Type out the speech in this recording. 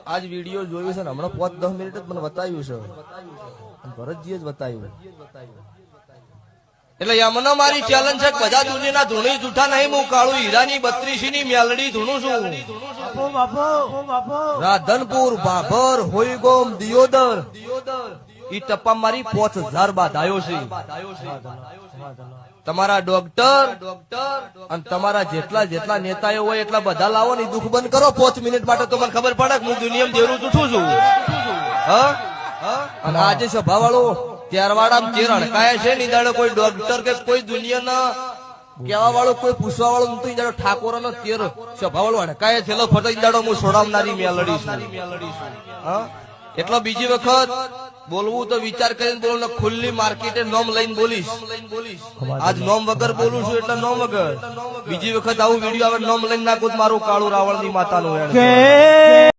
આજ વિડીયો જોયું છે ને હમણાં 5-10 મિનિટ જ મને બતાવ્યું છે ભરતજીએ જ બતાવ્યું એટલે યમને મારી ચેલેન્જ છે બધા દુનિયાના ધૂણી જૂઠા નહીં હું કાળું હીરાની 32 ની મેલડી ધૂણું છું રાધનપુર ભાભર હોઈગોમ દિયોદર ઈ ટપ્પા મારી 5000 બાદ આવ્યો છે તમારા ડોક્ટર અને તમારા જેટલા નેતાઓ હોય એટલા બધા લાવો ને દુઃખ બંધ કરો 5 મિનિટ માટે તો મને ખબર પડે કે હું દુનિયામાં દેરું જૂઠું છું અને આજે સભાવાળો ત્યારવાળા જે રણકાય છે ને દાડો કોઈ ડોક્ટર કે કોઈ દુનિયાના કેવા વાળો કોઈ પૂછવા વાળો તો દાડો ઠાકોર નો તેર સભાવાળો હણકાય છેલ્લો ફટો દાડો હું છોડાવનારી મેલડી છું એટલો બીજી વખત બોલવું તો વિચાર કરીને બોલો ખુલ્લી માર્કેટે નોમ લઈને બોલીશ આજ નોમ વગર બોલું છું એટલે નોમ વગર બીજી વખત આવું વિડીયો આવે નોમ લઈને નાખું મારું કાળું રાવણ ની માતાનું